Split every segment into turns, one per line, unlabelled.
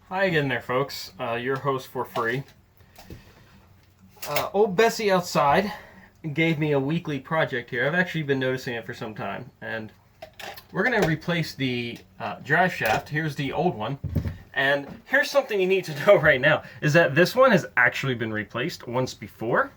Hi again there, folks. Your host for free. Old Bessie outside gave me a weekly project here. I've actually been noticing it for some time. And we're going to replace the drive shaft. Here's the old one. And here's something you need to know right now, is that this one has actually been replaced once before.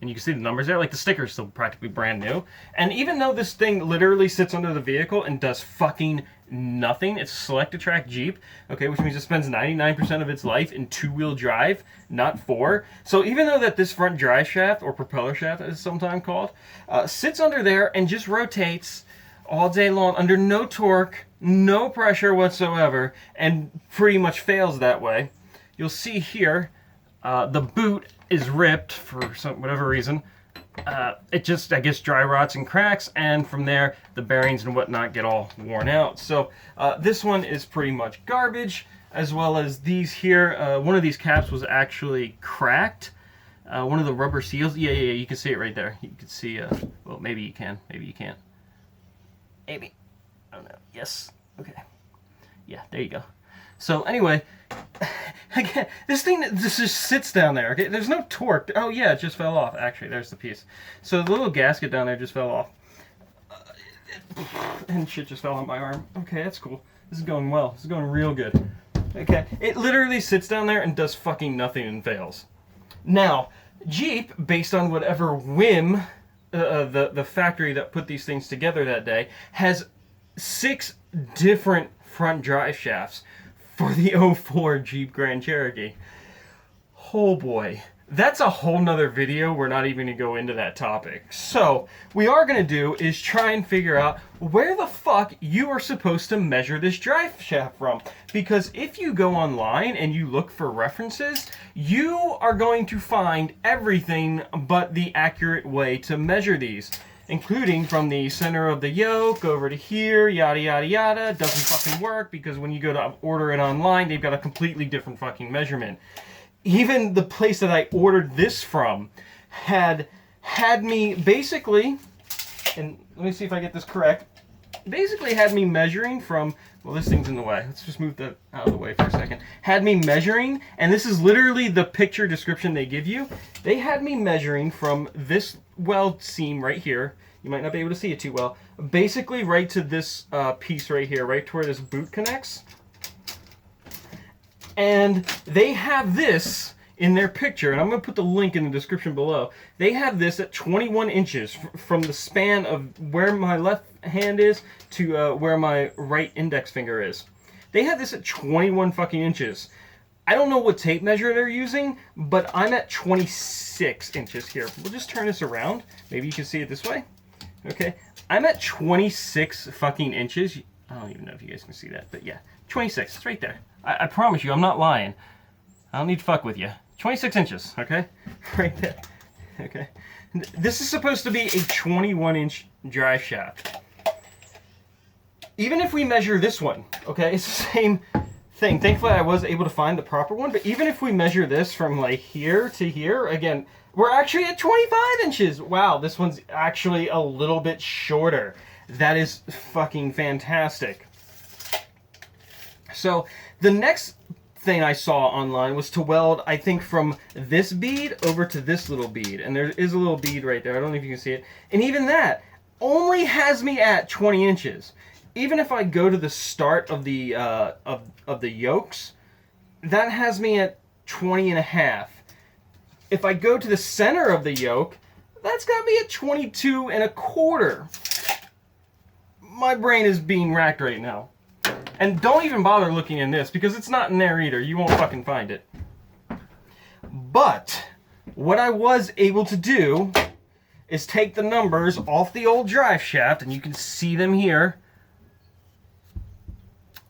And you can see the numbers there, like the sticker's still practically brand new. And even though this thing literally sits under the vehicle and does fucking nothing, it's a select-to-track Jeep, okay, which means it spends 99% of its life in two-wheel drive, not four. So even though that this front drive shaft, or propeller shaft as it's sometimes called, sits under there and just rotates all day long under no torque, no pressure whatsoever, and pretty much fails that way, you'll see here, the boot is ripped for whatever reason. It just, I guess, dry rots and cracks, and from there, the bearings and whatnot get all worn out. So this one is pretty much garbage, as well as these here. One of these caps was actually cracked. One of the rubber seals. Yeah, you can see it right there. You can see, well, maybe you can, maybe you can't. Maybe. I don't know. Yes. Okay. Yeah, there you go. So anyway, again, this thing just sits down there, okay? There's no torque. Oh yeah, it just fell off. Actually, there's the piece. So the little gasket down there just fell off. And shit just fell on my arm. Okay, that's cool. This is going well. This is going real good. Okay, it literally sits down there and does fucking nothing and fails. Now, Jeep, based on whatever whim, the factory that put these things together that day, has 6 different front drive shafts for the '04 Jeep Grand Cherokee. Oh boy. That's a whole nother video. We're not even going to go into that topic. So, we are going to do is try and figure out where the fuck you are supposed to measure this drive shaft from. Because if you go online and you look for references, you are going to find everything but the accurate way to measure these. Including from the center of the yoke over to here, yada yada yada. Doesn't fucking work because when you go to order it online, they've got a completely different fucking measurement. Even the place that I ordered this from had me basically, and let me see if I get this correct, basically had me measuring from, well, this thing's in the way. Let's just move that out of the way for a second. Had me measuring, and this is literally the picture description they give you. They had me measuring from this weld seam right here. You might not be able to see it too well. Basically right to this piece right here, right to where this boot connects. And they have this in their picture, and I'm going to put the link in the description below. They have this at 21 inches from the span of where my left hand is to where my right index finger is. They have this at 21 fucking inches. I don't know what tape measure they're using, but I'm at 26 inches here. We'll just turn this around. Maybe you can see it this way. Okay. I'm at 26 fucking inches. I don't even know if you guys can see that, but yeah. 26. It's right there. I promise you, I'm not lying. I don't need to fuck with you. 26 inches, okay? Right there. Okay. This is supposed to be a 21-inch drive shaft. Even if we measure this one, okay, it's the same thing. Thankfully, I was able to find the proper one, but even if we measure this from like here to here, again, we're actually at 25 inches. Wow, this one's actually a little bit shorter. That is fucking fantastic. So the next thing I saw online was to weld, I think, from this bead over to this little bead. And there is a little bead right there. I don't know if you can see it. And even that only has me at 20 inches. Even if I go to the start of the of the yokes, that has me at 20 and a half. If I go to the center of the yoke, that's got me at 22 and a quarter. My brain is being racked right now. And don't even bother looking in this, because it's not in there either. You won't fucking find it. But what I was able to do is take the numbers off the old drive shaft, and you can see them here.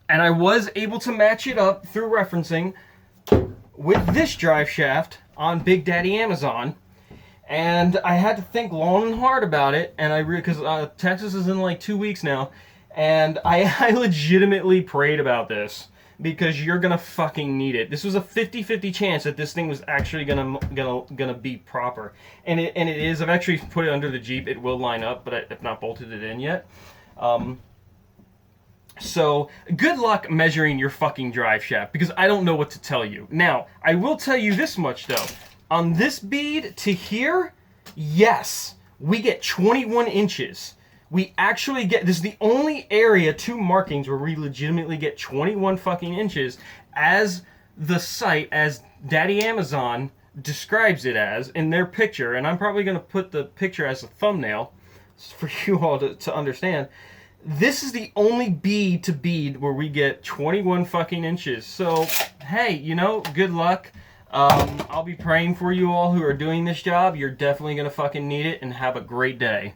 And I was able to match it up through referencing with this drive shaft on Big Daddy Amazon. And I had to think long and hard about it, and because Texas is in like 2 weeks now. And I legitimately prayed about this because you're gonna fucking need it. This was a 50-50 chance that this thing was actually gonna be proper, and it is. I've actually put it under the Jeep. It will line up, but I've not bolted it in yet. So, good luck measuring your fucking drive shaft, because I don't know what to tell you. Now, I will tell you this much, though. On this bead to here, yes, we get 21 inches. We actually get, this is the only area, 2 markings, where we legitimately get 21 fucking inches as the site, as Daddy Amazon describes it as in their picture. And I'm probably going to put the picture as a thumbnail for you all to understand. This is the only bead to bead where we get 21 fucking inches. So, hey, you know, good luck. I'll be praying for you all who are doing this job. You're definitely going to fucking need it, and have a great day.